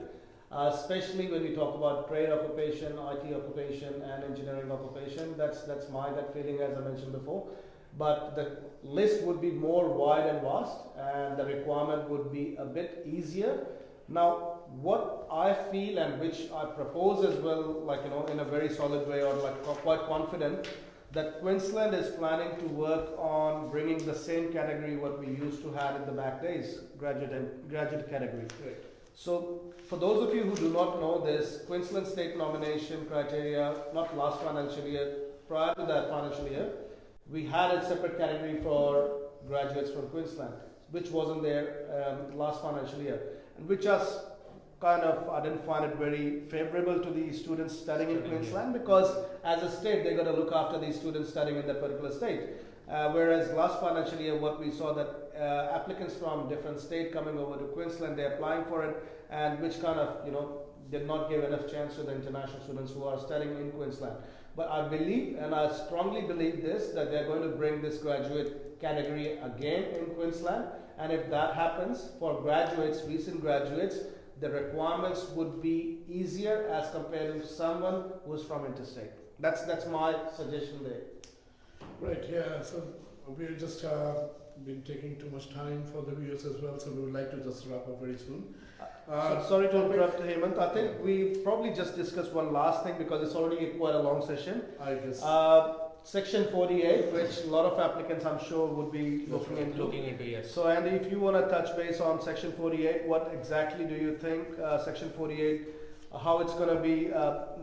especially when we talk about trade occupation, IT occupation and engineering occupation. That's my gut feeling, as I mentioned before. But the list would be more wide and vast, and the requirement would be a bit easier. Now, what I feel and which I propose as well, in a very solid way, or quite confident, that Queensland is planning to work on bringing the same category what we used to have in the back days, graduate category. Right. So, for those of you who do not know this, Queensland state nomination criteria, not last financial year, prior to that financial year, we had a separate category for graduates from Queensland, which wasn't there last financial year, and which was I didn't find it very favorable to the students studying in Queensland, because as a state they got to look after these students studying in that particular state. Whereas last financial year, what we saw that applicants from different state coming over to Queensland, they're applying for it, and which did not give enough chance to the international students who are studying in Queensland. But I believe, and I strongly believe this, that they're going to bring this graduate category again in Queensland. And if that happens, for graduates, recent graduates, the requirements would be easier as compared to someone who's from interstate. That's my suggestion there. Right, yeah, so we've just been taking too much time for the viewers as well, so we would like to just wrap up very soon. Sorry to interrupt, Hemant. I think we probably just discussed one last thing because it's already quite a long session. I guess. Section 48, which a lot of applicants I'm sure would be looking into, yes. So Andy, if you want to touch base on Section 48, what exactly do you think Section 48, how it's going to be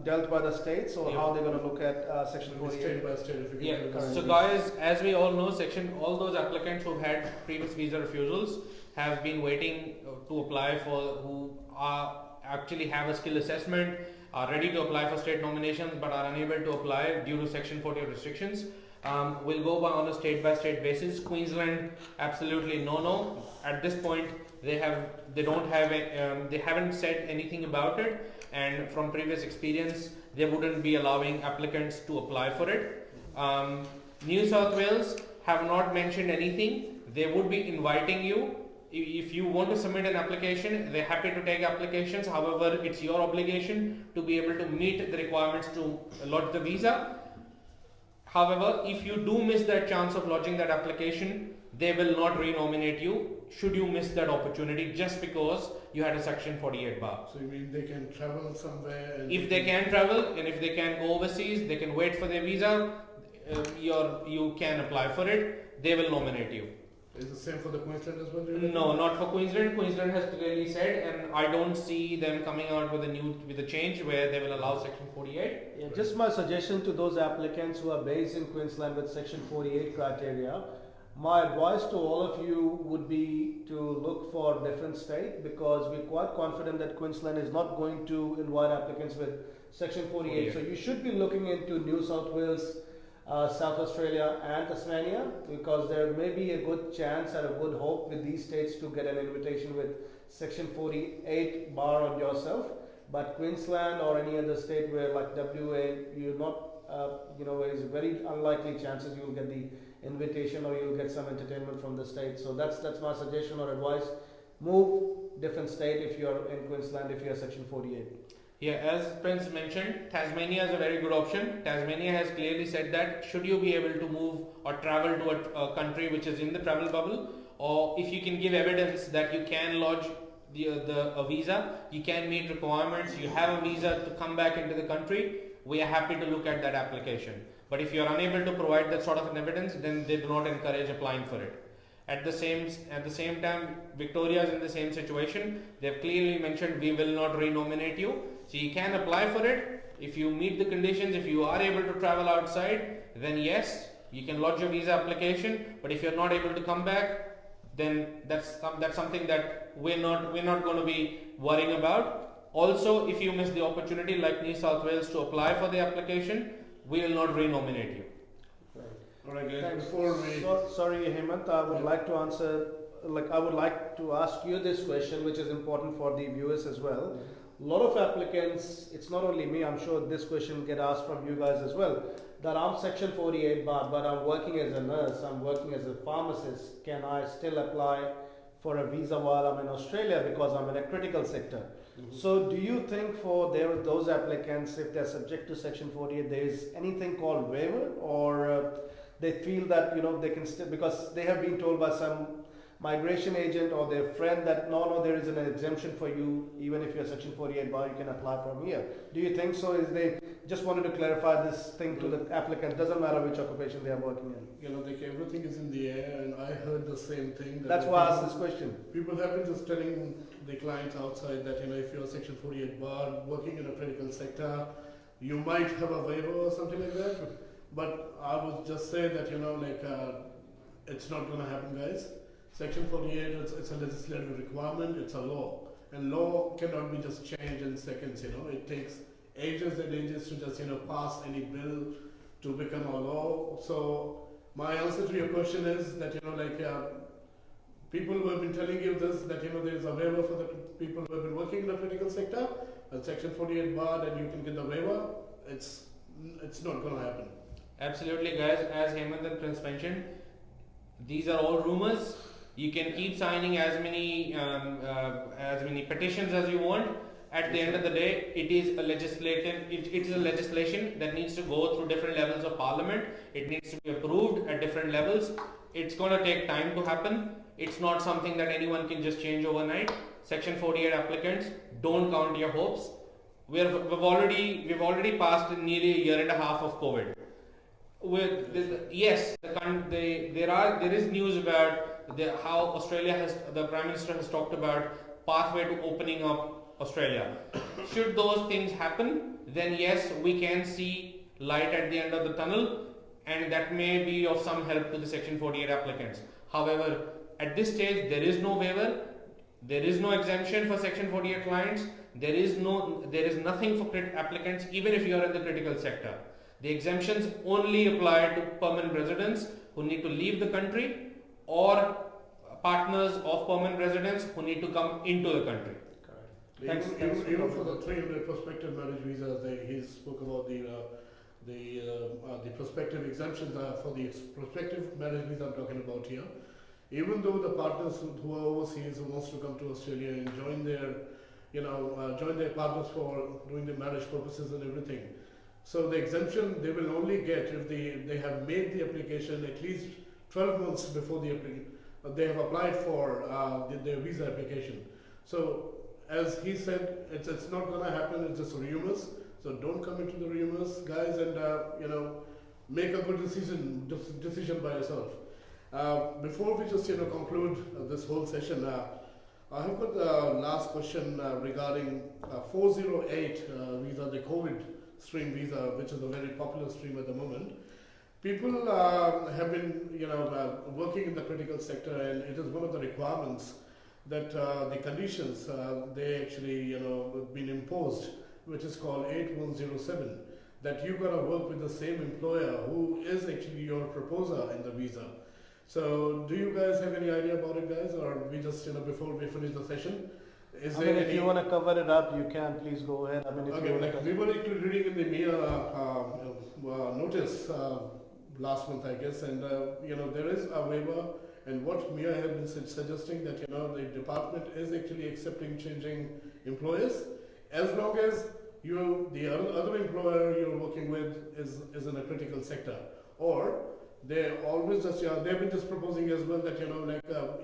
dealt by the states, or how they're going to look at Section 48? State by state, if you can. So guys, as we all know, all those applicants who've had previous visa refusals have been waiting to apply who actually have a skill assessment, are ready to apply for state nominations but are unable to apply due to Section 48 restrictions. We'll go on a state by state basis. Queensland, absolutely no. At this point, they haven't said anything about it, and from previous experience, they wouldn't be allowing applicants to apply for it. New South Wales have not mentioned anything. They would be inviting you. If you want to submit an application, they're happy to take applications. However, it's your obligation to be able to meet the requirements to lodge the visa. However, if you do miss that chance of lodging that application, they will not renominate you should you miss that opportunity just because you had a Section 48 bar. So you mean they can travel somewhere? And If they can travel and if they can go overseas, they can wait for their visa, you can apply for it, they will nominate you. Is the same for the Queensland as well? do you reckon? No, not for Queensland. Queensland has clearly said, and I don't see them coming out with a change where they will allow Section 48. Yeah, just my suggestion to those applicants who are based in Queensland with Section 48 criteria, my advice to all of you would be to look for different state, because we're quite confident that Queensland is not going to invite applicants with Section 48. So you should be looking into New South Wales, South Australia and Tasmania, because there may be a good chance and a good hope with these states to get an invitation with Section 48 bar on yourself. But Queensland or any other state where like WA, you're not, there is very unlikely chances you'll get the invitation or you'll get some entertainment from the state. So that's my suggestion or advice. Move different state if you're in Queensland, if you're Section 48. Yeah, as Prince mentioned, Tasmania is a very good option. Tasmania has clearly said that should you be able to move or travel to a country which is in the travel bubble, or if you can give evidence that you can lodge a visa, you can meet requirements, you have a visa to come back into the country, we are happy to look at that application. But if you are unable to provide that sort of an evidence, then they do not encourage applying for it. At the same time, Victoria is in the same situation. They have clearly mentioned we will not renominate you. So you can apply for it. If you meet the conditions, if you are able to travel outside, then yes, you can lodge your visa application. But if you're not able to come back, then that's something that we're not going to be worrying about. Also, if you miss the opportunity like New South Wales to apply for the application, we will not renominate you. Alright guys, Thanks. before we... Sorry Hemant, I would like to answer, I would like to ask you this question, which is important for the viewers as well. A lot of applicants, it's not only me, I'm sure this question get asked from you guys as well, that I'm Section 48 bar, but I'm working as a nurse, I'm working as a pharmacist. Can I still apply for a visa while I'm in Australia because I'm in a critical sector? So do you think for those applicants, if they're subject to Section 48, there is anything called waiver, or they feel that they can still, because they have been told by some migration agent or their friend that no, there is an exemption for you, even if you're Section 48 bar, you can apply from here. Do you think so? They just wanted to clarify this thing to the applicant, doesn't matter which occupation they are working in. Everything is in the air, and I heard the same thing. That's why I asked this question. People have been just telling the clients outside that if you're Section 48 bar, working in a critical sector, you might have a waiver or something like that. But I would just say that it's not going to happen, guys. Section 48, it's a legislative requirement, it's a law. And law cannot be just changed in seconds, It takes ages and ages to just, pass any bill to become a law. So my answer to your question is that, people who have been telling you this, that, there is a waiver for the people who have been working in the critical sector, a Section 48 bar, that you can get the waiver, it's not going to happen. Absolutely, guys. As Hemant and Prince mentioned, these are all rumors. You can keep signing as many petitions as you want. At the end of the day, it is a legislation that needs to go through different levels of parliament. It needs to be approved at different levels. It's going to take time to happen. It's not something that anyone can just change overnight. Section 48 applicants, don't count your hopes. We've already passed nearly a year and a half of COVID. There is news about how the Prime Minister has talked about pathway to opening up Australia. Should those things happen, then yes, we can see light at the end of the tunnel, and that may be of some help to the Section 48 applicants. However, at this stage, there is no waiver, there is no exemption for Section 48 clients, there is nothing for applicants, even if you are in the critical sector. The exemptions only apply to permanent residents who need to leave the country, or partners of permanent residents who need to come into the country. Even for the 300 prospective marriage visas, he spoke about the prospective exemptions for the prospective marriage visa I'm talking about here. Even though the partners who are overseas who wants to come to Australia and join their partners for doing the marriage purposes and everything. So the exemption they will only get if they have made the application at least 12 months before they have applied for their visa application. So as he said, it's not going to happen. It's just rumors. So don't come into the rumors, guys, and make a good decision by yourself. Before we just conclude this whole session, I have got the last question regarding 408 visa, the COVID stream visa, which is a very popular stream at the moment. People have been working in the critical sector, and it is one of the requirements that the conditions they actually been imposed, which is called 8107, that you gotta work with the same employer who is actually your proposer in the visa. So do you guys have any idea about it, guys, or we just before we finish the session? If you want to cover it up, you can. Please go ahead. We were actually reading in the MIA notice last month, I guess, and there is a waiver. And what MIA have been suggesting that the department is actually accepting changing employers, as long as the other employer you're working with is in a critical sector, or they always just they've been just proposing as well that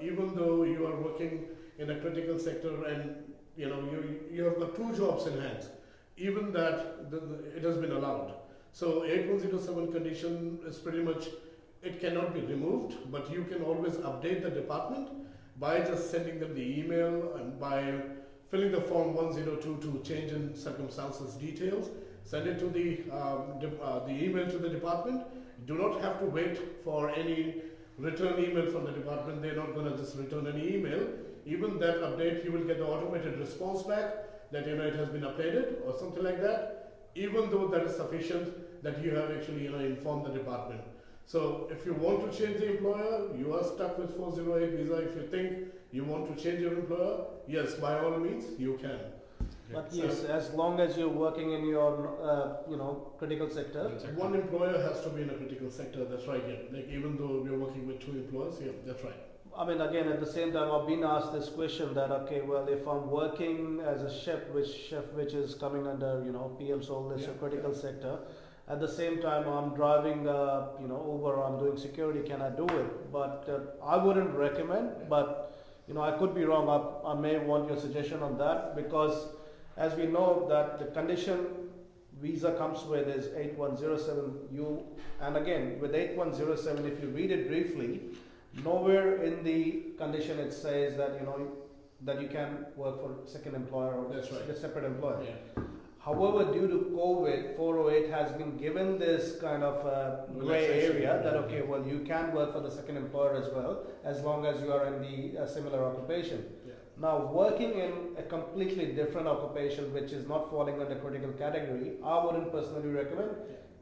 even though you are working in a critical sector and you have got 2 jobs in hand, even that it has been allowed. So 8107 condition is pretty much, it cannot be removed, but you can always update the department by just sending them the email and by filling the form 102 to change in circumstances details. Send it to the email to the department. Do not have to wait for any return email from the department. They're not going to just return any email. Even that update, you will get the automated response back that it has been updated or something like that. Even though that is sufficient, that you have actually informed the department. So if you want to change the employer, you are stuck with 408 visa. If you think you want to change your employer, yes, by all means, you can. But yes, as long as you're working in your critical sector. One employer has to be in a critical sector. That's right. Yeah. Like even though we're working with 2 employers, yeah, that's right. I mean, again, at the same time, I've been asked this question that okay, well, if I'm working as a chef which is coming under PM Soul, this critical sector. At the same time, I'm driving, Uber, I'm doing security, can I do it? But I wouldn't recommend, but, I could be wrong. I may want your suggestion on that, because as we know that the condition visa comes with is 8107. And again, with 8107, if you read it briefly, nowhere in the condition it says that, that you can work for second employer or a separate employer. Yeah. However, due to COVID, 408 has been given this kind of grey area that okay, well, you can work for the second employer as well, as long as you are in the similar occupation. Yeah. Now, working in a completely different occupation, which is not falling under critical category, I wouldn't personally recommend.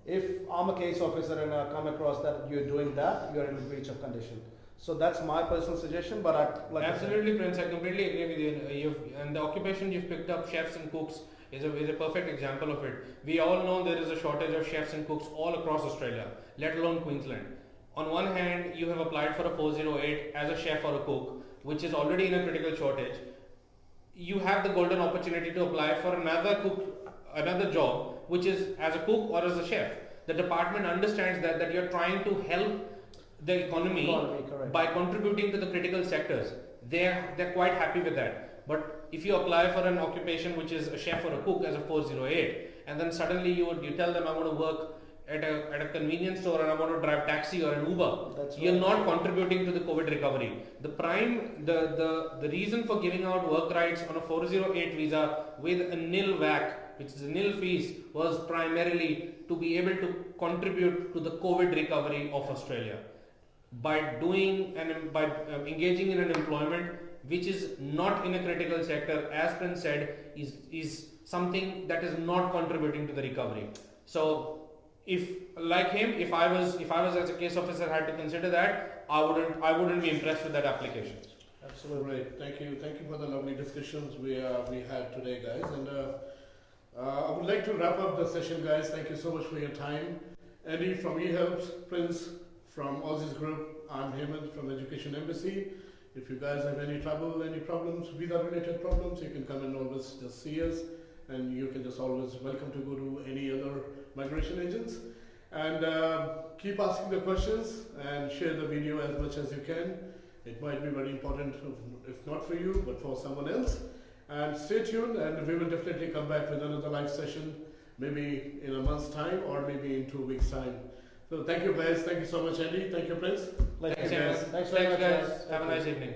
Yeah. If I'm a case officer and I come across that you're doing that, you're in a breach of condition. So that's my personal suggestion, but absolutely, Prince, I completely agree with you. And the occupation you've picked up, chefs and cooks, is a perfect example of it. We all know there is a shortage of chefs and cooks all across Australia, let alone Queensland. On one hand, you have applied for a 408 as a chef or a cook, which is already in a critical shortage. You have the golden opportunity to apply for another job, which is as a cook or as a chef. The department understands that you're trying to help the economy by contributing to the critical sectors. They're quite happy with that. But if you apply for an occupation which is a chef or a cook as a 408, and then suddenly you tell them I want to work at a convenience store and I want to drive taxi or an Uber, you're not contributing to the COVID recovery. The reason for giving out work rights on a 408 visa with a nil VAC, which is a nil fees, was primarily to be able to contribute to the COVID recovery of Australia. By engaging in an employment which is not in a critical sector, as Prince said, is something that is not contributing to the recovery. So, if I was as a case officer had to consider that, I wouldn't be impressed with that application. Absolutely. Right. Thank you for the lovely discussions we had today, guys. And I would like to wrap up the session, guys. Thank you so much for your time. Andy from eHelp, Prince from Aussie's Group, I'm Hemant from Education Embassy. If you guys have any trouble, any problems, visa-related problems, you can come and always just see us, and you can just always welcome to go to any other migration agents. And keep asking the questions and share the video as much as you can. It might be very important, if not for you, but for someone else. And stay tuned, and we will definitely come back with another live session, maybe in a month's time or maybe in 2 weeks' time. So thank you guys. Thank you so much, Andy. Thank you, Prince. Thanks, Thanks very much, guys. guys. Have a nice evening.